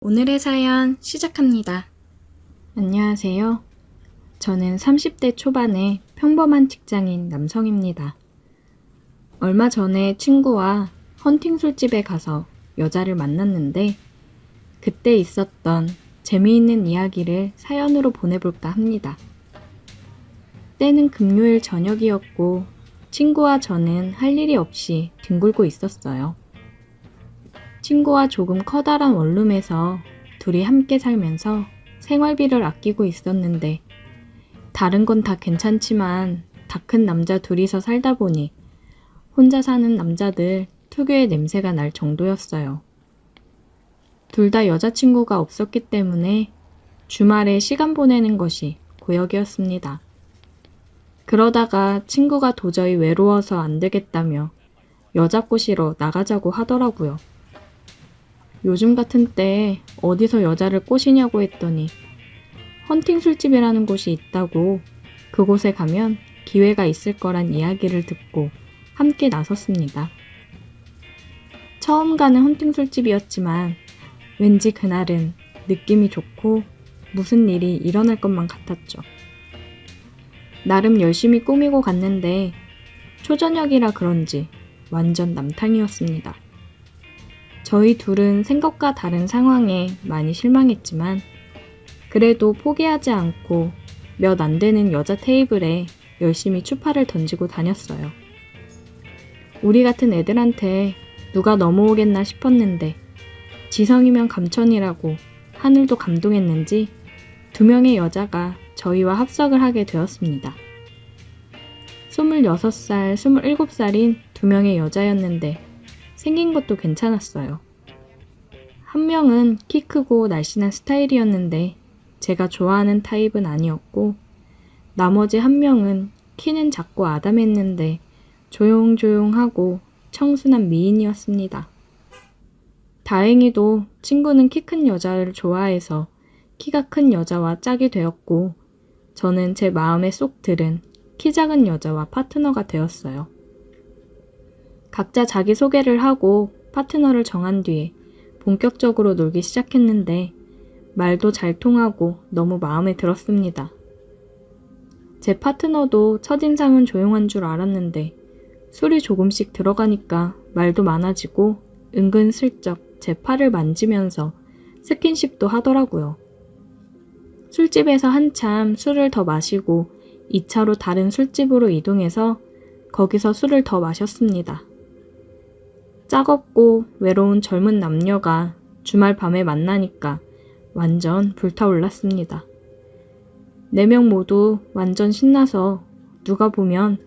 오늘의 사연 시작합니다. 안녕하세요. 저는 30대 초반의 평범한 직장인 남성입니다. 얼마 전에 친구와 헌팅 술집에 가서 여자를 만났는데 그때 있었던 재미있는 이야기를 사연으로 보내볼까 합니다. 때는 금요일 저녁이었고 친구와 저는 할 일이 없이 뒹굴고 있었어요. 친구와 조금 커다란 원룸에서 둘이 함께 살면서 생활비를 아끼고 있었는데 다른 건 다 괜찮지만 다 큰 남자 둘이서 살다 보니 혼자 사는 남자들 특유의 냄새가 날 정도였어요. 둘 다 여자친구가 없었기 때문에 주말에 시간 보내는 것이 고역이었습니다. 그러다가 친구가 도저히 외로워서 안 되겠다며 여자 꼬시러 나가자고 하더라고요. 요즘 같은 때에 어디서 여자를 꼬시냐고 했더니 헌팅 술집이라는 곳이 있다고 그곳에 가면 기회가 있을 거란 이야기를 듣고 함께 나섰습니다. 처음 가는 헌팅 술집이었지만 왠지 그날은 느낌이 좋고 무슨 일이 일어날 것만 같았죠. 나름 열심히 꾸미고 갔는데 초저녁이라 그런지 완전 남탕이었습니다. 저희 둘은 생각과 다른 상황에 많이 실망했지만 그래도 포기하지 않고 몇 안 되는 여자 테이블에 열심히 추파를 던지고 다녔어요. 우리 같은 애들한테 누가 넘어오겠나 싶었는데 지성이면 감천이라고 하늘도 감동했는지 2명의 여자가 저희와 합석을 하게 되었습니다. 26살, 27살인 2명의 여자였는데 생긴 것도 괜찮았어요. 한 명은 키 크고 날씬한 스타일이었는데 제가 좋아하는 타입은 아니었고 나머지 한 명은 키는 작고 아담했는데 조용조용하고 청순한 미인이었습니다. 다행히도 친구는 키 큰 여자를 좋아해서 키가 큰 여자와 짝이 되었고 저는 제 마음에 쏙 들은 키 작은 여자와 파트너가 되었어요. 각자 자기소개를 하고 파트너를 정한 뒤에 본격적으로 놀기 시작했는데 말도 잘 통하고 너무 마음에 들었습니다. 제 파트너도 첫인상은 조용한 줄 알았는데 술이 조금씩 들어가니까 말도 많아지고 은근슬쩍 제 팔을 만지면서 스킨십도 하더라고요. 술집에서 한참 술을 더 마시고 2차로 다른 술집으로 이동해서 거기서 술을 더 마셨습니다. 짝없고 외로운 젊은 남녀가 주말 밤에 만나니까 완전 불타올랐습니다. 4명 모두 완전 신나서 누가 보면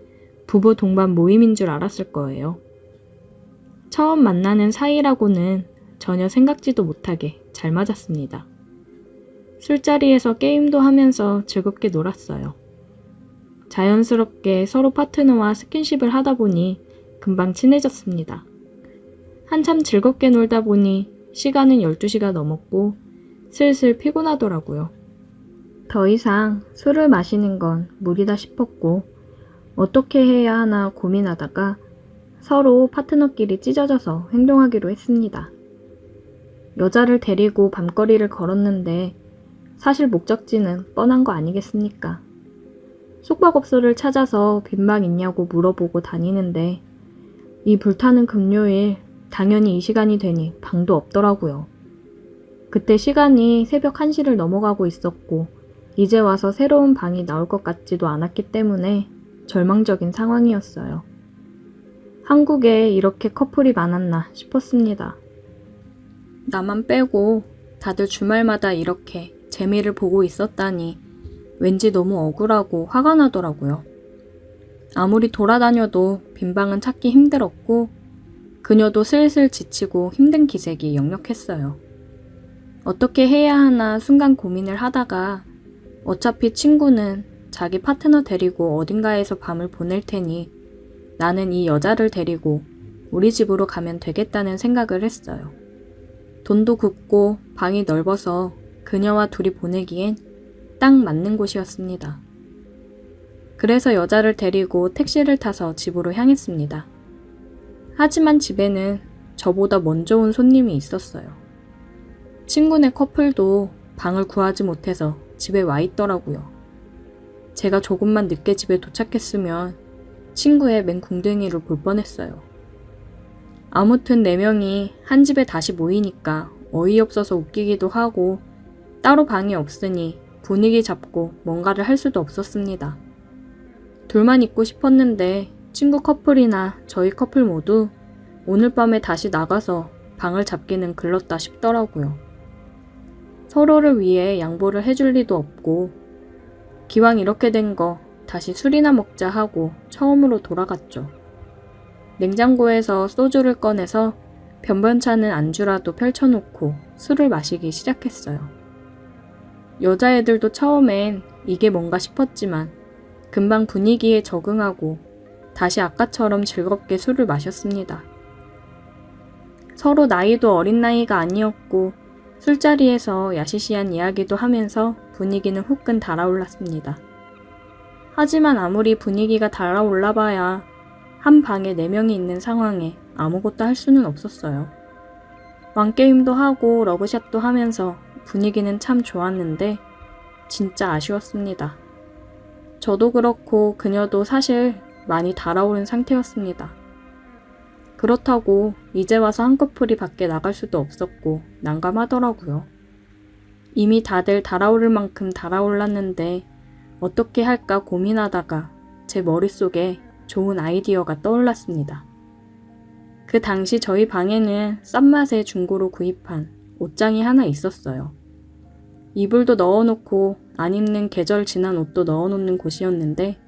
부부 동반 모임인 줄 알았을 거예요. 처음 만나는 사이라고는 전혀 생각지도 못하게 잘 맞았습니다. 술자리에서 게임도 하면서 즐겁게 놀았어요. 자연스럽게 서로 파트너와 스킨십을 하다 보니 금방 친해졌습니다. 한참 즐겁게 놀다 보니 시간은 12시가 넘었고 슬슬 피곤하더라고요. 더 이상 술을 마시는 건 무리다 싶었고 어떻게 해야 하나 고민하다가 서로 파트너끼리 찢어져서 행동하기로 했습니다. 여자를 데리고 밤거리를 걸었는데 사실 목적지는 뻔한 거 아니겠습니까? 숙박업소를 찾아서 빈방 있냐고 물어보고 다니는데 이 불타는 금요일 당연히 이 시간이 되니 방도 없더라고요. 그때 시간이 새벽 1시를 넘어가고 있었고 이제 와서 새로운 방이 나올 것 같지도 않았기 때문에 절망적인 상황이었어요. 한국에 이렇게 커플이 많았나 싶었습니다. 나만 빼고 다들 주말마다 이렇게 재미를 보고 있었다니 왠지 너무 억울하고 화가 나더라고요. 아무리 돌아다녀도 빈방은 찾기 힘들었고 그녀도 슬슬 지치고 힘든 기색이 역력했어요. 어떻게 해야 하나 순간 고민을 하다가 어차피 친구는 자기 파트너 데리고 어딘가에서 밤을 보낼 테니 나는 이 여자를 데리고 우리 집으로 가면 되겠다는 생각을 했어요. 돈도 굽고 방이 넓어서 그녀와 둘이 보내기엔 딱 맞는 곳이었습니다. 그래서 여자를 데리고 택시를 타서 집으로 향했습니다. 하지만 집에는 저보다 먼저 온 손님이 있었어요. 친구네 커플도 방을 구하지 못해서 집에 와 있더라고요. 제가 조금만 늦게 집에 도착했으면 친구의 맹궁뎅이를 볼 뻔했어요. 아무튼 4명이 한 집에 다시 모이니까 어이없어서 웃기기도 하고 따로 방이 없으니 분위기 잡고 뭔가를 할 수도 없었습니다. 둘만 있고 싶었는데 친구 커플이나 저희 커플 모두 오늘 밤에 다시 나가서 방을 잡기는 글렀다 싶더라고요. 서로를 위해 양보를 해줄 리도 없고 기왕 이렇게 된 거 다시 술이나 먹자 하고 처음으로 돌아갔죠. 냉장고에서 소주를 꺼내서 변변찮은 안주라도 펼쳐놓고 술을 마시기 시작했어요. 여자애들도 처음엔 이게 뭔가 싶었지만 금방 분위기에 적응하고 다시 아까처럼 즐겁게 술을 마셨습니다. 서로 나이도 어린 나이가 아니었고 술자리에서 야시시한 이야기도 하면서 분위기는 후끈 달아올랐습니다. 하지만 아무리 분위기가 달아올라봐야 한 방에 4명이 있는 상황에 아무것도 할 수는 없었어요. 왕게임도 하고 러브샷도 하면서 분위기는 참 좋았는데 진짜 아쉬웠습니다. 저도 그렇고 그녀도 사실 많이 달아오른 상태였습니다. 그렇다고 이제 와서 한 커플이 밖에 나갈 수도 없었고 난감하더라고요. 이미 다들 달아오를 만큼 달아올랐는데 어떻게 할까 고민하다가 제 머릿속에 좋은 아이디어가 떠올랐습니다. 그 당시 저희 방에는 싼 맛에 중고로 구입한 옷장이 하나 있었어요. 이불도 넣어놓고 안 입는 계절 지난 옷도 넣어놓는 곳이었는데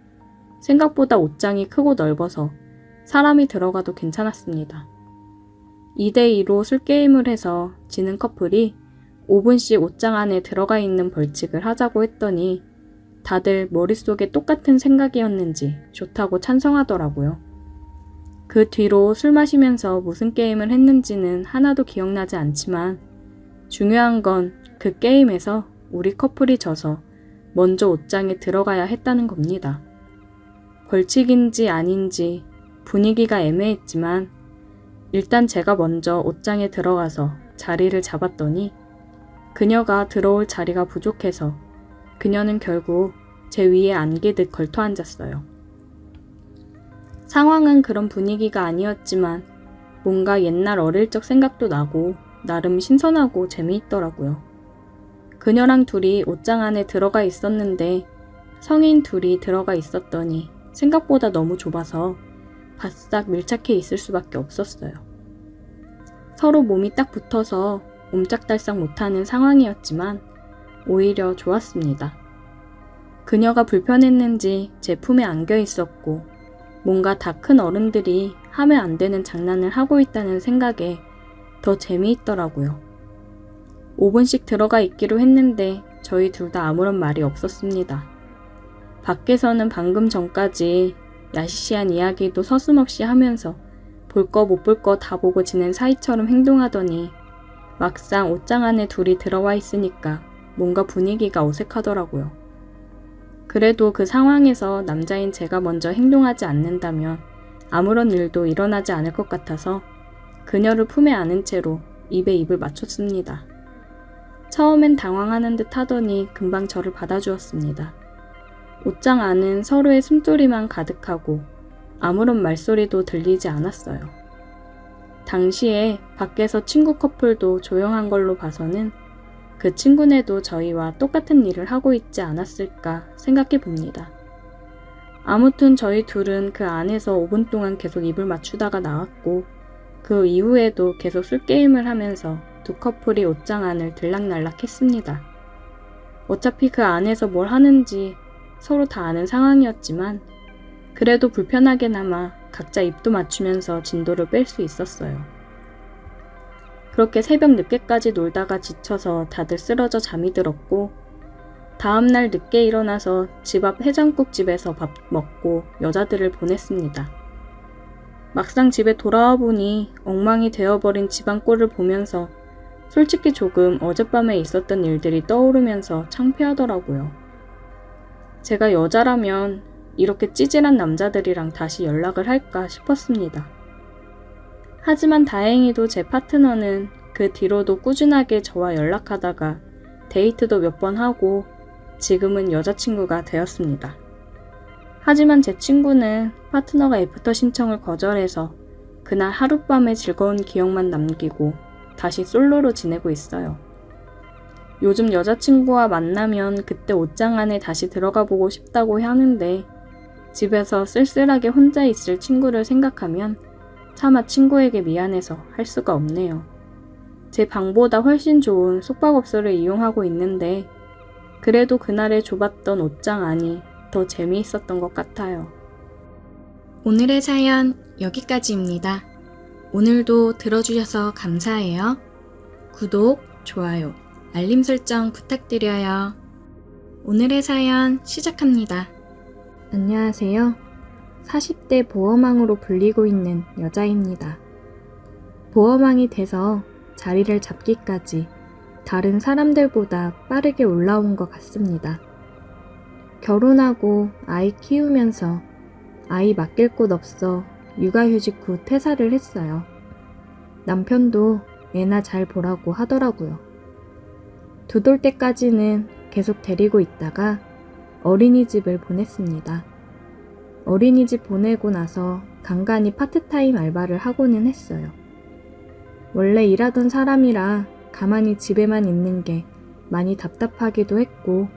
생각보다 옷장이 크고 넓어서 사람이 들어가도 괜찮았습니다. 2대2로 술게임을 해서 지는 커플이 5분씩 옷장 안에 들어가 있는 벌칙을 하자고 했더니 다들 머릿속에 똑같은 생각이었는지 좋다고 찬성하더라고요. 그 뒤로 술 마시면서 무슨 게임을 했는지는 하나도 기억나지 않지만 중요한 건 그 게임에서 우리 커플이 져서 먼저 옷장에 들어가야 했다는 겁니다. 벌칙인지 아닌지 분위기가 애매했지만 일단 제가 먼저 옷장에 들어가서 자리를 잡았더니 그녀가 들어올 자리가 부족해서 그녀는 결국 제 위에 안기듯 걸터 앉았어요. 상황은 그런 분위기가 아니었지만 뭔가 옛날 어릴 적 생각도 나고 나름 신선하고 재미있더라고요. 그녀랑 둘이 옷장 안에 들어가 있었는데 성인 둘이 들어가 있었더니 생각보다 너무 좁아서 바싹 밀착해 있을 수밖에 없었어요. 서로 몸이 딱 붙어서 옴짝달싹 못하는 상황이었지만 오히려 좋았습니다. 그녀가 불편했는지 제 품에 안겨 있었고 뭔가 다 큰 어른들이 하면 안 되는 장난을 하고 있다는 생각에 더 재미있더라고요. 5분씩 들어가 있기로 했는데 저희 둘 다 아무런 말이 없었습니다. 밖에서는 방금 전까지 야시시한 이야기도 서슴없이 하면서 볼 거 못 볼 거 다 보고 지낸 사이처럼 행동하더니 막상 옷장 안에 둘이 들어와 있으니까 뭔가 분위기가 어색하더라고요. 그래도 그 상황에서 남자인 제가 먼저 행동하지 않는다면 아무런 일도 일어나지 않을 것 같아서 그녀를 품에 안은 채로 입에 입을 맞췄습니다. 처음엔 당황하는 듯 하더니 금방 저를 받아주었습니다. 옷장 안은 서로의 숨소리만 가득하고 아무런 말소리도 들리지 않았어요. 당시에 밖에서 친구 커플도 조용한 걸로 봐서는 그 친구네도 저희와 똑같은 일을 하고 있지 않았을까 생각해 봅니다. 아무튼 저희 둘은 그 안에서 5분 동안 계속 입을 맞추다가 나왔고 그 이후에도 계속 술게임을 하면서 두 커플이 옷장 안을 들락날락 했습니다. 어차피 그 안에서 뭘 하는지 서로 다 아는 상황이었지만 그래도 불편하게나마 각자 입도 맞추면서 진도를 뺄 수 있었어요. 그렇게 새벽 늦게까지 놀다가 지쳐서 다들 쓰러져 잠이 들었고 다음날 늦게 일어나서 집 앞 해장국집에서 밥 먹고 여자들을 보냈습니다. 막상 집에 돌아와 보니 엉망이 되어버린 집안 꼴을 보면서 솔직히 조금 어젯밤에 있었던 일들이 떠오르면서 창피하더라고요. 제가 여자라면 이렇게 찌질한 남자들이랑 다시 연락을 할까 싶었습니다. 하지만 다행히도 제 파트너는 그 뒤로도 꾸준하게 저와 연락하다가 데이트도 몇 번 하고 지금은 여자친구가 되었습니다. 하지만 제 친구는 파트너가 애프터 신청을 거절해서 그날 하룻밤의 즐거운 기억만 남기고 다시 솔로로 지내고 있어요. 요즘 여자친구와 만나면 그때 옷장 안에 다시 들어가 보고 싶다고 하는데 집에서 쓸쓸하게 혼자 있을 친구를 생각하면 차마 친구에게 미안해서 할 수가 없네요. 제 방보다 훨씬 좋은 숙박업소를 이용하고 있는데 그래도 그날의 좁았던 옷장 안이 더 재미있었던 것 같아요. 오늘의 사연 여기까지입니다. 오늘도 들어주셔서 감사해요. 구독, 좋아요, 알림 설정 부탁드려요. 오늘의 사연 시작합니다. 안녕하세요. 40대 보험왕으로 불리고 있는 여자입니다. 보험왕이 돼서 자리를 잡기까지 다른 사람들보다 빠르게 올라온 것 같습니다. 결혼하고 아이 키우면서 아이 맡길 곳 없어 육아휴직 후 퇴사를 했어요. 남편도 애나 잘 보라고 하더라고요. 두 돌 때까지는 계속 데리고 있다가 어린이집을 보냈습니다. 어린이집 보내고 나서 간간히 파트타임 알바를 하고는 했어요. 원래 일하던 사람이라 가만히 집에만 있는 게 많이 답답하기도 했고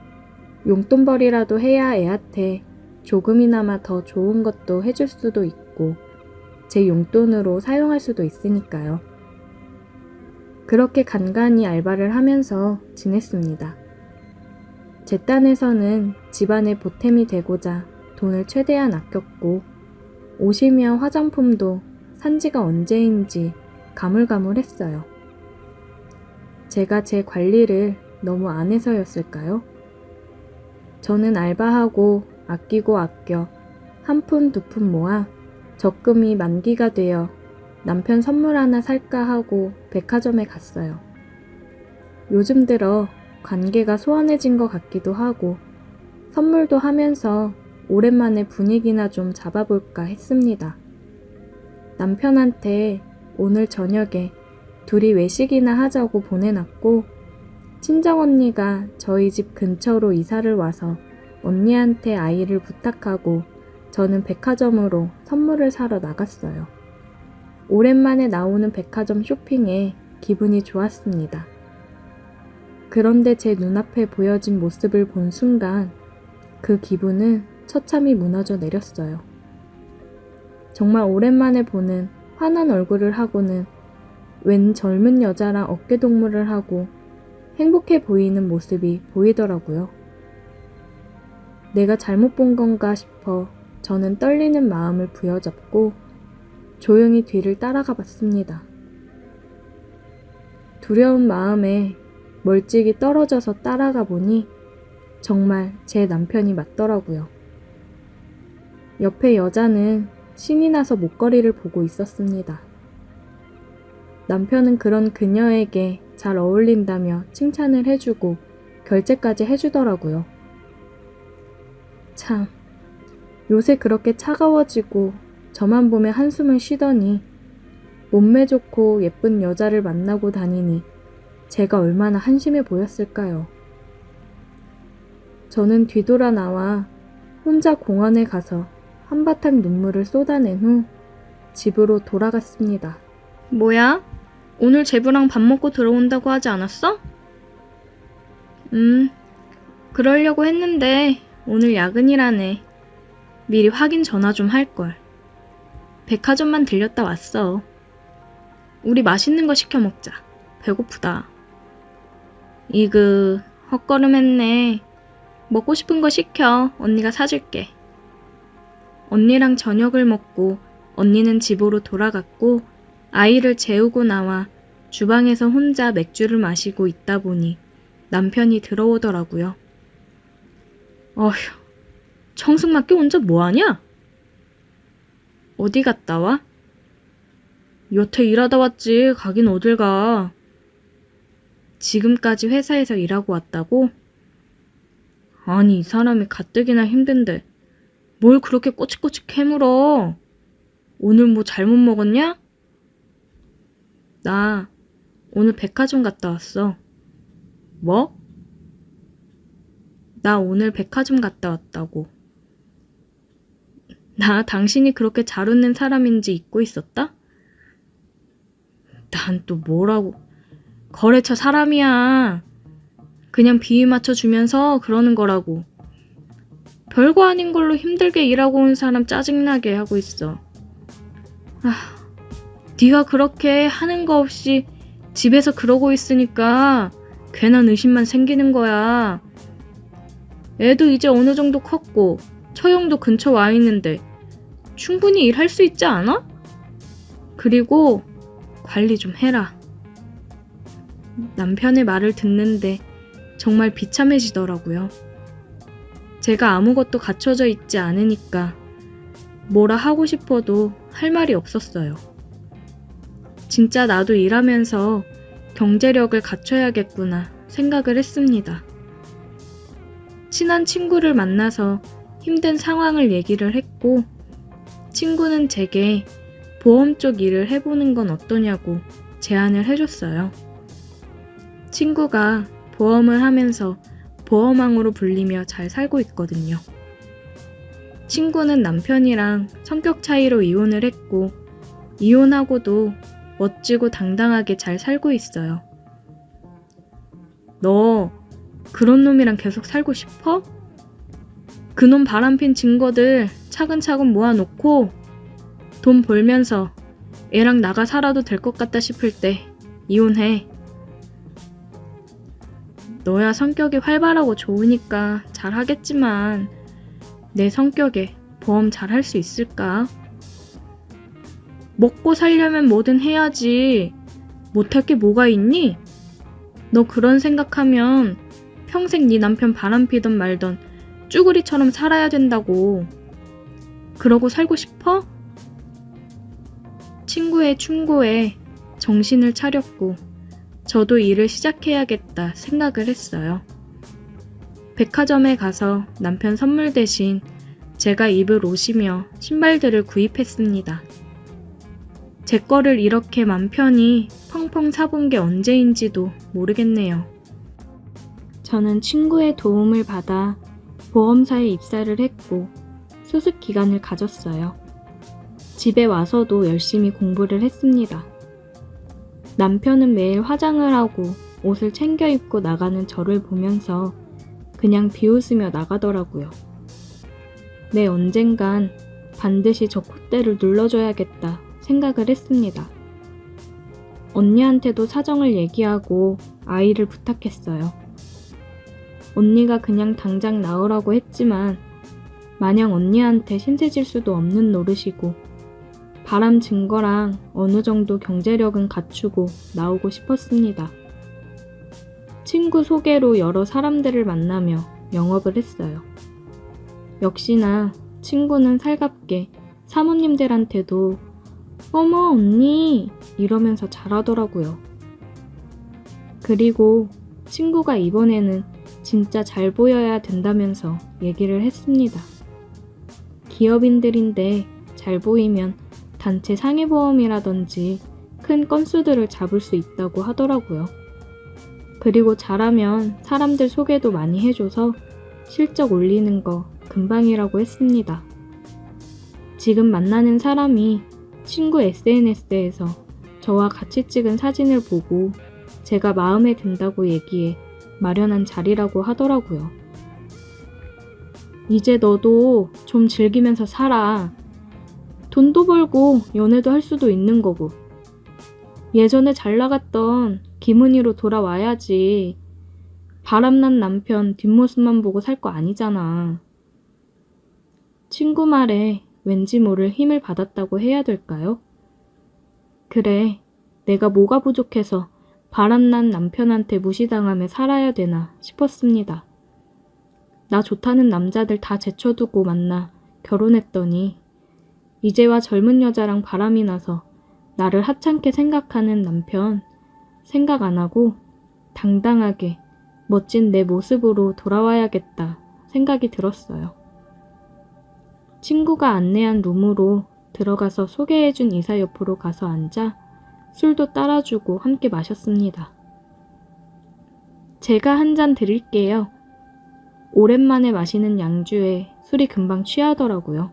용돈벌이라도 해야 애한테 조금이나마 더 좋은 것도 해줄 수도 있고 제 용돈으로 사용할 수도 있으니까요. 그렇게 간간히 알바를 하면서 지냈습니다. 제 딴에서는 집안의 보탬이 되고자 돈을 최대한 아꼈고 옷이며 화장품도 산 지가 언제인지 가물가물했어요. 제가 제 관리를 너무 안 해서였을까요? 저는 알바하고 아끼고 아껴 한 푼 두 푼 모아 적금이 만기가 되어 남편 선물 하나 살까 하고 백화점에 갔어요. 요즘 들어 관계가 소원해진 것 같기도 하고 선물도 하면서 오랜만에 분위기나 좀 잡아볼까 했습니다. 남편한테 오늘 저녁에 둘이 외식이나 하자고 보내놨고 친정언니가 저희 집 근처로 이사를 와서 언니한테 아이를 부탁하고 저는 백화점으로 선물을 사러 나갔어요. 오랜만에 나오는 백화점 쇼핑에 기분이 좋았습니다. 그런데 제 눈앞에 보여진 모습을 본 순간 그 기분은 처참히 무너져 내렸어요. 정말 오랜만에 보는 환한 얼굴을 하고는 웬 젊은 여자랑 어깨동무를 하고 행복해 보이는 모습이 보이더라고요. 내가 잘못 본 건가 싶어 저는 떨리는 마음을 부여잡고 조용히 뒤를 따라가 봤습니다. 두려운 마음에 멀찍이 떨어져서 따라가 보니 정말 제 남편이 맞더라고요. 옆에 여자는 신이 나서 목걸이를 보고 있었습니다. 남편은 그런 그녀에게 잘 어울린다며 칭찬을 해주고 결제까지 해주더라고요. 참, 요새 그렇게 차가워지고 저만 보면 한숨을 쉬더니 몸매 좋고 예쁜 여자를 만나고 다니니 제가 얼마나 한심해 보였을까요? 저는 뒤돌아 나와 혼자 공원에 가서 한바탕 눈물을 쏟아낸 후 집으로 돌아갔습니다. 뭐야? 오늘 제부랑 밥 먹고 들어온다고 하지 않았어? 그러려고 했는데 오늘 야근이라네. 미리 확인 전화 좀 할걸. 백화점만 들렸다 왔어. 우리 맛있는 거 시켜 먹자. 배고프다. 이그, 헛걸음했네. 먹고 싶은 거 시켜. 언니가 사줄게. 언니랑 저녁을 먹고 언니는 집으로 돌아갔고 아이를 재우고 나와 주방에서 혼자 맥주를 마시고 있다 보니 남편이 들어오더라고요. 어휴, 청승맞게 혼자 뭐하냐? 어디 갔다 와? 여태 일하다 왔지. 가긴 어딜 가. 지금까지 회사에서 일하고 왔다고? 아니, 이 사람이 가뜩이나 힘든데 뭘 그렇게 꼬치꼬치 캐물어? 오늘 뭐 잘못 먹었냐? 나 오늘 백화점 갔다 왔어. 뭐? 나 오늘 백화점 갔다 왔다고. 나 당신이 그렇게 잘 웃는 사람인지 잊고 있었다? 난 또 뭐라고. 거래처 사람이야. 그냥 비위 맞춰주면서 그러는 거라고. 별거 아닌 걸로 힘들게 일하고 온 사람 짜증나게 하고 있어. 네가 그렇게 하는 거 없이 집에서 그러고 있으니까 괜한 의심만 생기는 거야. 애도 이제 어느 정도 컸고 처형도 근처 와 있는데 충분히 일할 수 있지 않아? 그리고 관리 좀 해라. 남편의 말을 듣는데 정말 비참해지더라고요. 제가 아무것도 갖춰져 있지 않으니까 뭐라 하고 싶어도 할 말이 없었어요. 진짜 나도 일하면서 경제력을 갖춰야겠구나 생각을 했습니다. 친한 친구를 만나서 힘든 상황을 얘기를 했고, 친구는 제게 보험 쪽 일을 해보는 건 어떠냐고 제안을 해줬어요. 친구가 보험을 하면서 보험왕으로 불리며 잘 살고 있거든요. 친구는 남편이랑 성격 차이로 이혼을 했고, 이혼하고도 멋지고 당당하게 잘 살고 있어요. 너 그런 놈이랑 계속 살고 싶어? 그놈 바람핀 증거들 차근차근 모아놓고 돈 벌면서 애랑 나가 살아도 될 것 같다 싶을 때 이혼해. 너야 성격이 활발하고 좋으니까 잘하겠지만 내 성격에 보험 잘할 수 있을까? 먹고 살려면 뭐든 해야지. 못할 게 뭐가 있니? 너 그런 생각하면 평생 네 남편 바람피던 말던 쭈구리처럼 살아야 된다고. 그러고 살고 싶어? 친구의 충고에 정신을 차렸고 저도 일을 시작해야겠다 생각을 했어요. 백화점에 가서 남편 선물 대신 제가 입을 옷이며 신발들을 구입했습니다. 제 거를 이렇게 맘 편히 펑펑 사본 게 언제인지도 모르겠네요. 저는 친구의 도움을 받아 보험사에 입사를 했고 수습 기간을 가졌어요. 집에 와서도 열심히 공부를 했습니다. 남편은 매일 화장을 하고 옷을 챙겨 입고 나가는 저를 보면서 그냥 비웃으며 나가더라고요. 내 언젠간 반드시 저 콧대를 눌러줘야겠다 생각을 했습니다. 언니한테도 사정을 얘기하고 아이를 부탁했어요. 언니가 그냥 당장 나오라고 했지만 마냥 언니한테 신세질 수도 없는 노릇이고 바람 증거랑 어느 정도 경제력은 갖추고 나오고 싶었습니다. 친구 소개로 여러 사람들을 만나며 영업을 했어요. 역시나 친구는 살갑게 사모님들한테도 어머 언니 이러면서 잘하더라고요. 그리고 친구가 이번에는 진짜 잘 보여야 된다면서 얘기를 했습니다. 기업인들인데 잘 보이면 단체 상해보험이라든지 큰 건수들을 잡을 수 있다고 하더라고요. 그리고 잘하면 사람들 소개도 많이 해줘서 실적 올리는 거 금방이라고 했습니다. 지금 만나는 사람이 친구 SNS에서 저와 같이 찍은 사진을 보고 제가 마음에 든다고 얘기해 마련한 자리라고 하더라고요. 이제 너도 좀 즐기면서 살아. 돈도 벌고 연애도 할 수도 있는 거고. 예전에 잘 나갔던 김은희로 돌아와야지. 바람난 남편 뒷모습만 보고 살 거 아니잖아. 친구 말에 왠지 모를 힘을 받았다고 해야 될까요? 그래, 내가 뭐가 부족해서 바람난 남편한테 무시당하며 살아야 되나 싶었습니다. 나 좋다는 남자들 다 제쳐두고 만나 결혼했더니 이제와 젊은 여자랑 바람이 나서 나를 하찮게 생각하는 남편 생각 안 하고 당당하게 멋진 내 모습으로 돌아와야겠다 생각이 들었어요. 친구가 안내한 룸으로 들어가서 소개해준 이사 옆으로 가서 앉아 술도 따라주고 함께 마셨습니다. 제가 한 잔 드릴게요. 오랜만에 마시는 양주에 술이 금방 취하더라고요.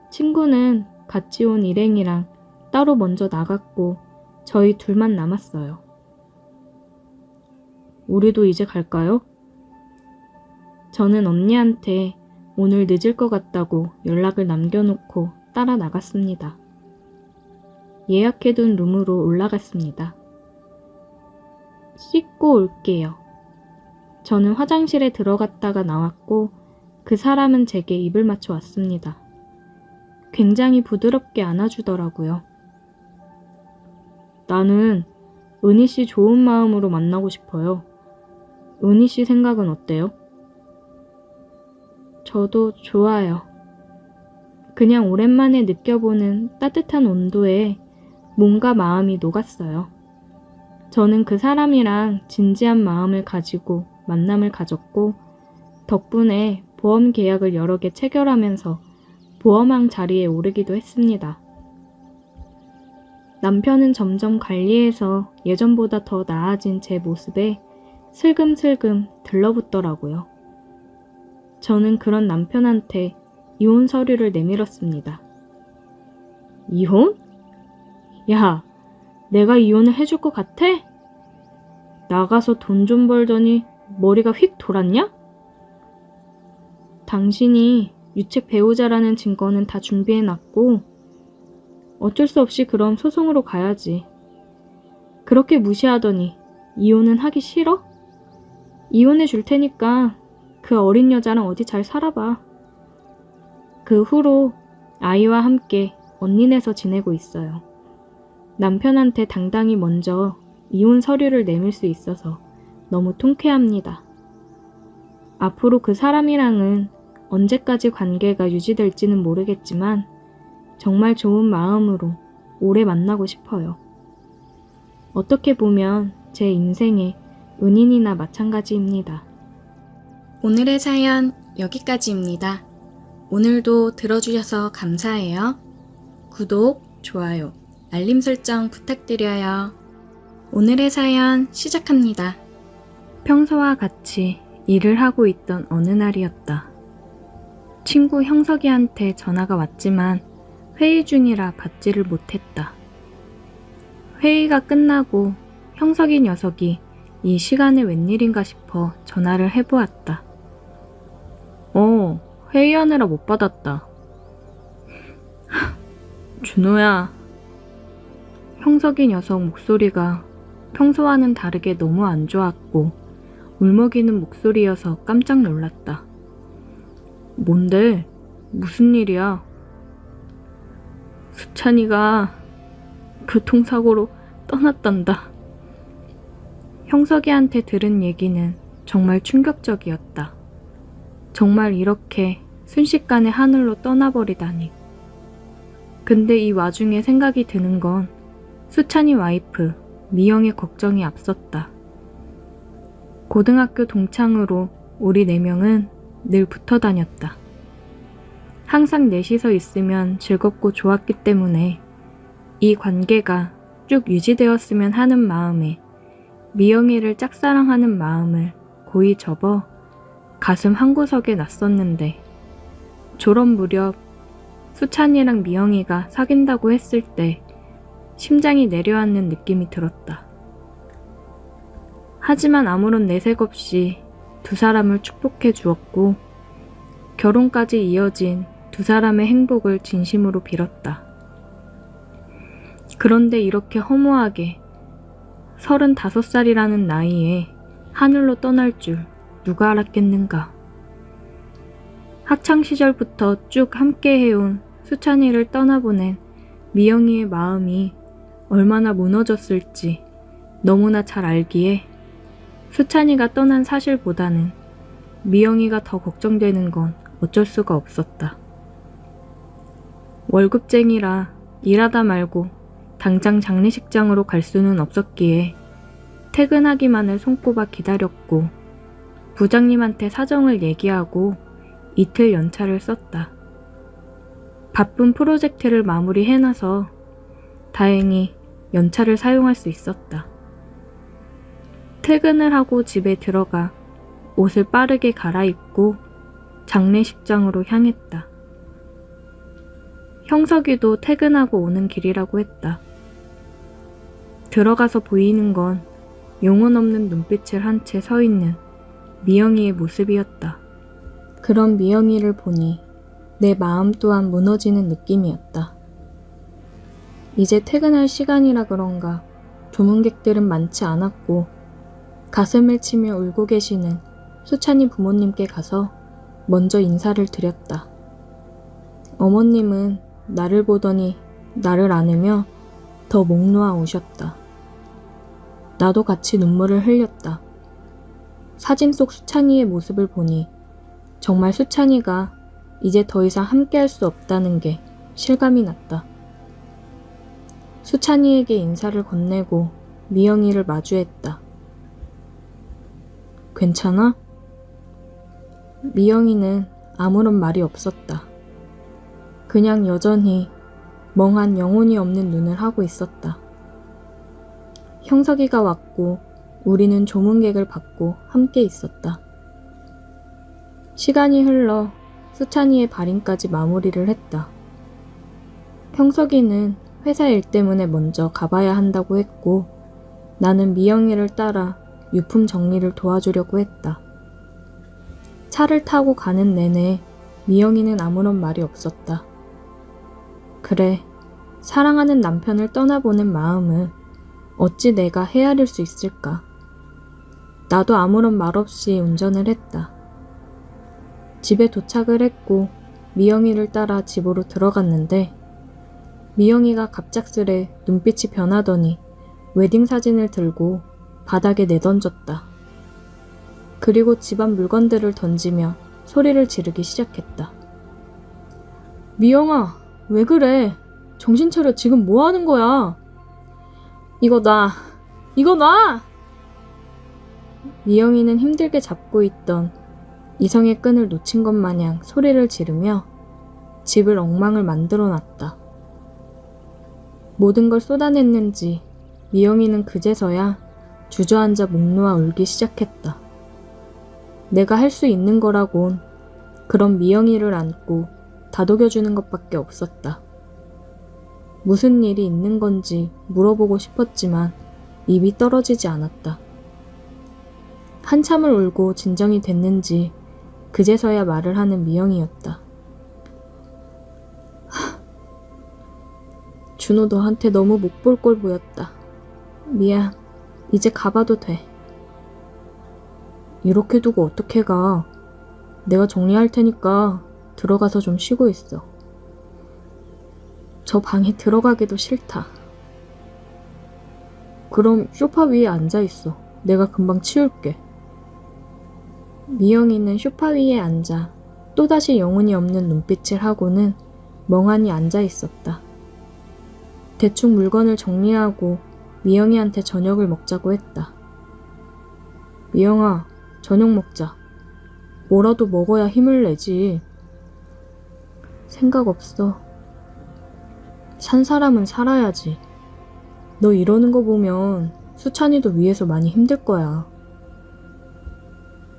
친구는 같이 온 일행이랑 따로 먼저 나갔고 저희 둘만 남았어요. 우리도 이제 갈까요? 저는 언니한테 오늘 늦을 것 같다고 연락을 남겨놓고 따라 나갔습니다. 예약해둔 룸으로 올라갔습니다. 씻고 올게요. 저는 화장실에 들어갔다가 나왔고 그 사람은 제게 입을 맞춰 왔습니다. 굉장히 부드럽게 안아주더라고요. 나는 은희 씨 좋은 마음으로 만나고 싶어요. 은희 씨 생각은 어때요? 저도 좋아요. 그냥 오랜만에 느껴보는 따뜻한 온도에 몸과 마음이 녹았어요. 저는 그 사람이랑 진지한 마음을 가지고 만남을 가졌고 덕분에 보험 계약을 여러 개 체결하면서 보험왕 자리에 오르기도 했습니다. 남편은 점점 관리해서 예전보다 더 나아진 제 모습에 슬금슬금 들러붙더라고요. 저는 그런 남편한테 이혼 서류를 내밀었습니다. 이혼? 야, 내가 이혼을 해줄 것 같아? 나가서 돈 좀 벌더니 머리가 휙 돌았냐? 당신이 유책 배우자라는 증거는 다 준비해놨고 어쩔 수 없이 그럼 소송으로 가야지. 그렇게 무시하더니 이혼은 하기 싫어? 이혼해 줄 테니까 그 어린 여자랑 어디 잘 살아봐. 그 후로 아이와 함께 언니네서 지내고 있어요. 남편한테 당당히 먼저 이혼 서류를 내밀 수 있어서 너무 통쾌합니다. 앞으로 그 사람이랑은 언제까지 관계가 유지될지는 모르겠지만 정말 좋은 마음으로 오래 만나고 싶어요. 어떻게 보면 제 인생의 은인이나 마찬가지입니다. 오늘의 사연 여기까지입니다. 오늘도 들어주셔서 감사해요. 구독, 좋아요, 알림 설정 부탁드려요. 오늘의 사연 시작합니다. 평소와 같이 일을 하고 있던 어느 날이었다. 친구 형석이한테 전화가 왔지만 회의 중이라 받지를 못했다. 회의가 끝나고 형석이 녀석이 이 시간에 웬일인가 싶어 전화를 해보았다. 회의하느라 못 받았다. 준호야. 형석이 녀석 목소리가 평소와는 다르게 너무 안 좋았고 울먹이는 목소리여서 깜짝 놀랐다. 뭔데? 무슨 일이야? 수찬이가 교통사고로 떠났단다. 형석이한테 들은 얘기는 정말 충격적이었다. 정말 이렇게 순식간에 하늘로 떠나버리다니. 근데 이 와중에 생각이 드는 건 수찬이 와이프 미영의 걱정이 앞섰다. 고등학교 동창으로 우리 4명은 늘 붙어 다녔다. 항상 넷이서 있으면 즐겁고 좋았기 때문에 이 관계가 쭉 유지되었으면 하는 마음에 미영이를 짝사랑하는 마음을 고이 접어 가슴 한구석에 놨었는데 졸업 무렵 수찬이랑 미영이가 사귄다고 했을 때 심장이 내려앉는 느낌이 들었다. 하지만 아무런 내색 없이 두 사람을 축복해 주었고 결혼까지 이어진 두 사람의 행복을 진심으로 빌었다. 그런데 이렇게 허무하게 35살이라는 나이에 하늘로 떠날 줄 누가 알았겠는가. 학창시절부터 쭉 함께 해온 수찬이를 떠나보낸 미영이의 마음이 얼마나 무너졌을지 너무나 잘 알기에 수찬이가 떠난 사실보다는 미영이가 더 걱정되는 건 어쩔 수가 없었다. 월급쟁이라 일하다 말고 당장 장례식장으로 갈 수는 없었기에 퇴근하기만을 손꼽아 기다렸고 부장님한테 사정을 얘기하고 이틀 연차를 썼다. 바쁜 프로젝트를 마무리해놔서 다행히 연차를 사용할 수 있었다. 퇴근을 하고 집에 들어가 옷을 빠르게 갈아입고 장례식장으로 향했다. 형석이도 퇴근하고 오는 길이라고 했다. 들어가서 보이는 건 영혼 없는 눈빛을 한 채 서 있는 미영이의 모습이었다. 그런 미영이를 보니 내 마음 또한 무너지는 느낌이었다. 이제 퇴근할 시간이라 그런가 조문객들은 많지 않았고 가슴을 치며 울고 계시는 수찬이 부모님께 가서 먼저 인사를 드렸다. 어머님은 나를 보더니 나를 안으며 더 목 놓아 오셨다. 나도 같이 눈물을 흘렸다. 사진 속 수찬이의 모습을 보니 정말 수찬이가 이제 더 이상 함께할 수 없다는 게 실감이 났다. 수찬이에게 인사를 건네고 미영이를 마주했다. 괜찮아? 미영이는 아무런 말이 없었다. 그냥 여전히 멍한 영혼이 없는 눈을 하고 있었다. 형석이가 왔고 우리는 조문객을 받고 함께 있었다. 시간이 흘러 수찬이의 발인까지 마무리를 했다. 형석이는 회사 일 때문에 먼저 가봐야 한다고 했고 나는 미영이를 따라 유품 정리를 도와주려고 했다. 차를 타고 가는 내내 미영이는 아무런 말이 없었다. 그래, 사랑하는 남편을 떠나보낸 마음을 어찌 내가 헤아릴 수 있을까? 나도 아무런 말 없이 운전을 했다. 집에 도착을 했고 미영이를 따라 집으로 들어갔는데 미영이가 갑작스레 눈빛이 변하더니 웨딩 사진을 들고 바닥에 내던졌다. 그리고 집안 물건들을 던지며 소리를 지르기 시작했다. 미영아, 왜 그래? 정신 차려. 지금 뭐 하는 거야? 이거 놔! 이거 놔! 미영이는 힘들게 잡고 있던 이성의 끈을 놓친 것 마냥 소리를 지르며 집을 엉망을 만들어 놨다. 모든 걸 쏟아냈는지 미영이는 그제서야 주저앉아 목 놓아 울기 시작했다. 내가 할 수 있는 거라곤 그런 미영이를 안고 다독여주는 것밖에 없었다. 무슨 일이 있는 건지 물어보고 싶었지만 입이 떨어지지 않았다. 한참을 울고 진정이 됐는지 그제서야 말을 하는 미영이었다. 준호 너한테 너무 못 볼 걸 보였다. 미안. 이제 가봐도 돼. 이렇게 두고 어떻게 가. 내가 정리할 테니까 들어가서 좀 쉬고 있어. 저 방에 들어가기도 싫다. 그럼 소파 위에 앉아있어. 내가 금방 치울게. 미영이는 소파 위에 앉아 또다시 영혼이 없는 눈빛을 하고는 멍하니 앉아있었다. 대충 물건을 정리하고 미영이한테 저녁을 먹자고 했다. 미영아, 저녁 먹자. 뭐라도 먹어야 힘을 내지. 생각 없어. 산 사람은 살아야지. 너 이러는 거 보면 수찬이도 위에서 많이 힘들 거야.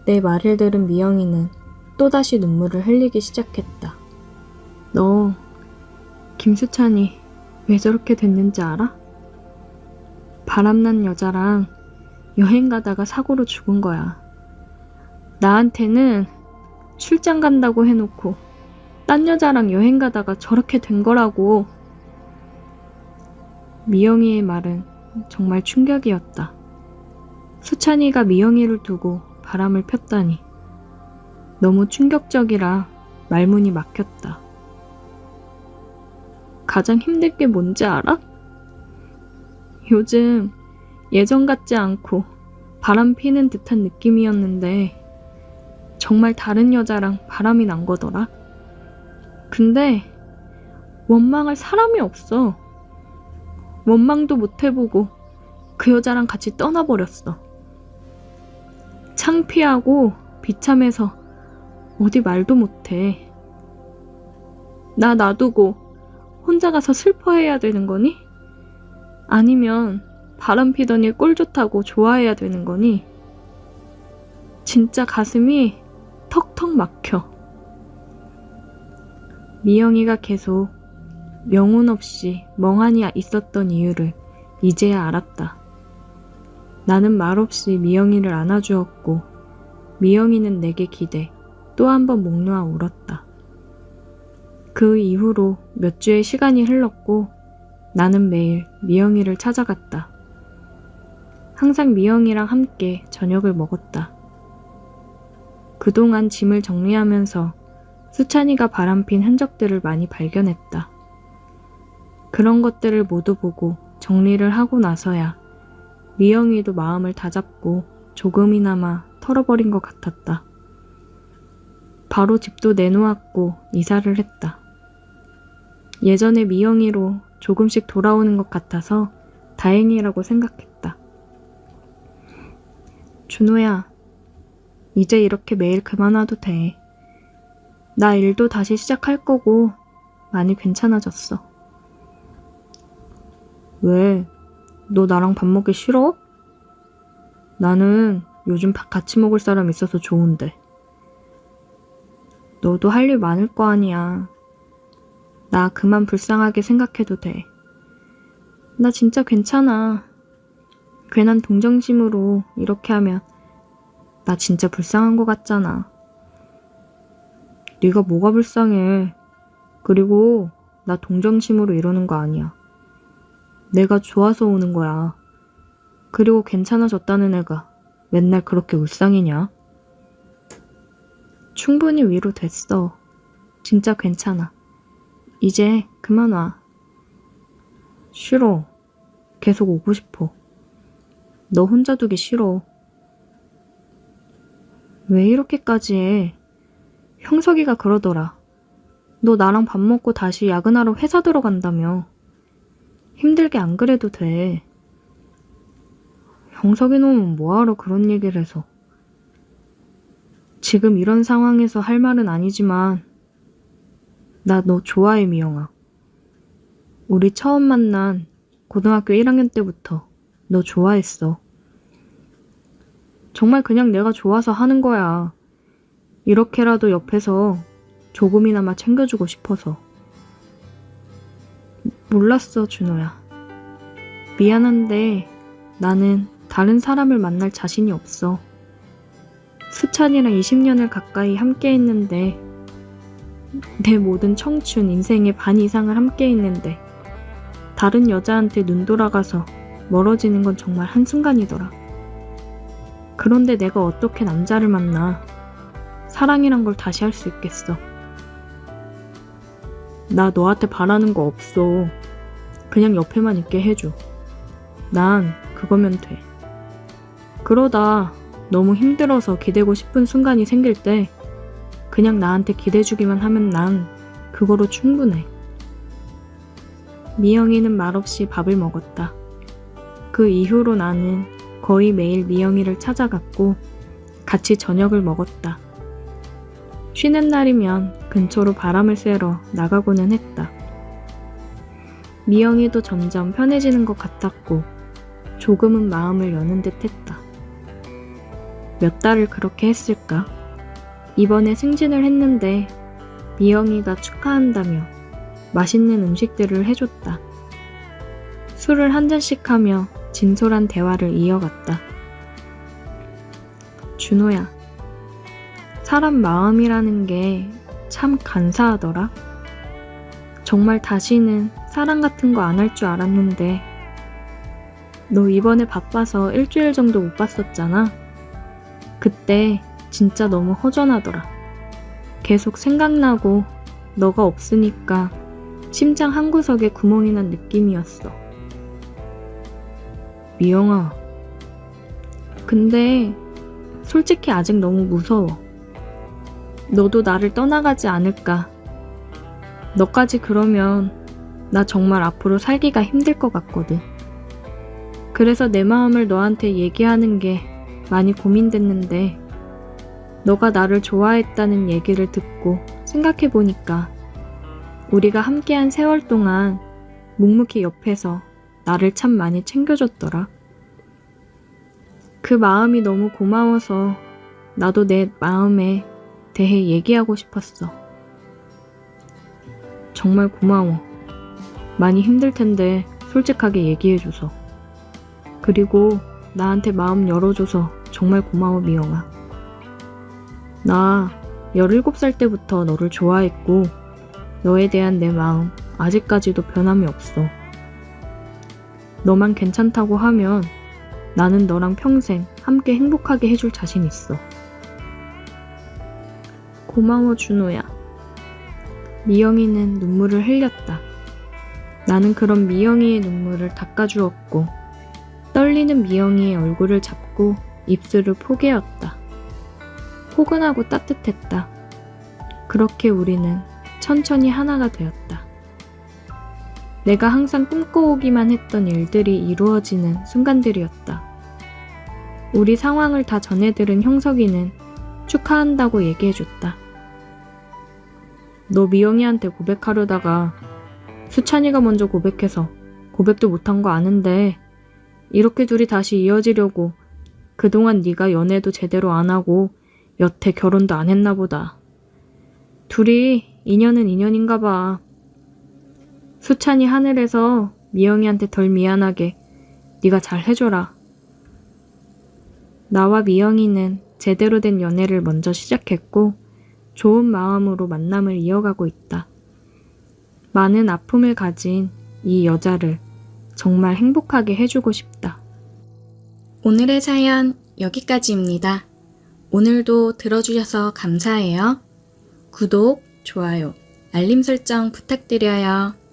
내 말을 들은 미영이는 또다시 눈물을 흘리기 시작했다. 너 김수찬이 왜 저렇게 됐는지 알아? 바람난 여자랑 여행 가다가 사고로 죽은 거야. 나한테는 출장 간다고 해놓고 딴 여자랑 여행 가다가 저렇게 된 거라고. 미영이의 말은 정말 충격이었다. 수찬이가 미영이를 두고 바람을 폈다니. 너무 충격적이라 말문이 막혔다. 가장 힘들 게 뭔지 알아? 요즘 예전 같지 않고 바람 피는 듯한 느낌이었는데 정말 다른 여자랑 바람이 난 거더라. 근데 원망할 사람이 없어. 원망도 못 해보고 그 여자랑 같이 떠나버렸어. 창피하고 비참해서 어디 말도 못해. 나 놔두고 혼자 가서 슬퍼해야 되는 거니? 아니면 바람 피더니 꼴 좋다고 좋아해야 되는 거니? 진짜 가슴이 턱턱 막혀. 미영이가 계속 명운 없이 멍하니 있었던 이유를 이제야 알았다. 나는 말없이 미영이를 안아주었고 미영이는 내게 기대 또 한 번 목 놓아 울었다. 그 이후로 몇 주의 시간이 흘렀고 나는 매일 미영이를 찾아갔다. 항상 미영이랑 함께 저녁을 먹었다. 그동안 짐을 정리하면서 수찬이가 바람핀 흔적들을 많이 발견했다. 그런 것들을 모두 보고 정리를 하고 나서야 미영이도 마음을 다잡고 조금이나마 털어버린 것 같았다. 바로 집도 내놓았고 이사를 했다. 예전에 미영이로 조금씩 돌아오는 것 같아서 다행이라고 생각했다. 준호야, 이제 이렇게 매일 그만와도 돼. 나 일도 다시 시작할 거고 많이 괜찮아졌어. 왜? 너 나랑 밥 먹기 싫어? 나는 요즘 밥 같이 먹을 사람 있어서 좋은데. 너도 할 일 많을 거 아니야. 나 그만 불쌍하게 생각해도 돼. 나 진짜 괜찮아. 괜한 동정심으로 이렇게 하면 나 진짜 불쌍한 거 같잖아. 네가 뭐가 불쌍해. 그리고 나 동정심으로 이러는 거 아니야. 내가 좋아서 오는 거야. 그리고 괜찮아졌다는 애가 맨날 그렇게 울상이냐? 충분히 위로됐어. 진짜 괜찮아. 이제 그만 와. 싫어. 계속 오고 싶어. 너 혼자 두기 싫어. 왜 이렇게까지 해? 형석이가 그러더라. 너 나랑 밥 먹고 다시 야근하러 회사 들어간다며. 힘들게 안 그래도 돼. 형석이 놈은 뭐하러 그런 얘기를 해서. 지금 이런 상황에서 할 말은 아니지만 나 너 좋아해, 미영아. 우리 처음 만난 고등학교 1학년 때부터 너 좋아했어. 정말 그냥 내가 좋아서 하는 거야. 이렇게라도 옆에서 조금이나마 챙겨주고 싶어서. 몰랐어, 준호야. 미안한데 나는 다른 사람을 만날 자신이 없어. 수찬이랑 20년을 가까이 함께 했는데 내 모든 청춘, 인생의 반 이상을 함께 했는데 다른 여자한테 눈 돌아가서 멀어지는 건 정말 한순간이더라. 그런데 내가 어떻게 남자를 만나 사랑이란 걸 다시 할 수 있겠어. 나 너한테 바라는 거 없어. 그냥 옆에만 있게 해줘. 난 그거면 돼. 그러다 너무 힘들어서 기대고 싶은 순간이 생길 때 그냥 나한테 기대주기만 하면 난 그거로 충분해. 미영이는 말없이 밥을 먹었다. 그 이후로 나는 거의 매일 미영이를 찾아갔고 같이 저녁을 먹었다. 쉬는 날이면 근처로 바람을 쐬러 나가고는 했다. 미영이도 점점 편해지는 것 같았고 조금은 마음을 여는 듯 했다. 몇 달을 그렇게 했을까? 이번에 승진을 했는데 미영이가 축하한다며 맛있는 음식들을 해줬다. 술을 한 잔씩 하며 진솔한 대화를 이어갔다. 준호야, 사람 마음이라는 게 참 간사하더라. 정말 다시는 사랑 같은 거 안 할 줄 알았는데 너 이번에 바빠서 일주일 정도 못 봤었잖아. 그때 진짜 너무 허전하더라. 계속 생각나고 너가 없으니까 심장 한구석에 구멍이 난 느낌이었어. 미영아, 근데 솔직히 아직 너무 무서워. 너도 나를 떠나가지 않을까. 너까지 그러면 나 정말 앞으로 살기가 힘들 것 같거든. 그래서 내 마음을 너한테 얘기하는 게 많이 고민됐는데 너가 나를 좋아했다는 얘기를 듣고 생각해보니까 우리가 함께한 세월 동안 묵묵히 옆에서 나를 참 많이 챙겨줬더라. 그 마음이 너무 고마워서 나도 내 마음에 대해 얘기하고 싶었어. 정말 고마워. 많이 힘들 텐데 솔직하게 얘기해줘서. 그리고 나한테 마음 열어줘서 정말 고마워, 미영아. 나 17살 때부터 너를 좋아했고 너에 대한 내 마음 아직까지도 변함이 없어. 너만 괜찮다고 하면 나는 너랑 평생 함께 행복하게 해줄 자신 있어. 고마워, 준호야. 미영이는 눈물을 흘렸다. 나는 그런 미영이의 눈물을 닦아주었고 떨리는 미영이의 얼굴을 잡고 입술을 포개었다. 포근하고 따뜻했다. 그렇게 우리는 천천히 하나가 되었다. 내가 항상 꿈꿔오기만 했던 일들이 이루어지는 순간들이었다. 우리 상황을 다 전해 들은 형석이는 축하한다고 얘기해줬다. 너 미영이한테 고백하려다가 수찬이가 먼저 고백해서 고백도 못한 거 아는데 이렇게 둘이 다시 이어지려고 그동안 네가 연애도 제대로 안 하고 여태 결혼도 안 했나 보다. 둘이 인연은 인연인가 봐. 수찬이 하늘에서 미영이한테 덜 미안하게 네가 잘 해줘라. 나와 미영이는 제대로 된 연애를 먼저 시작했고 좋은 마음으로 만남을 이어가고 있다. 많은 아픔을 가진 이 여자를 정말 행복하게 해주고 싶다. 오늘의 사연 여기까지입니다. 오늘도 들어주셔서 감사해요. 구독, 좋아요, 알림 설정 부탁드려요.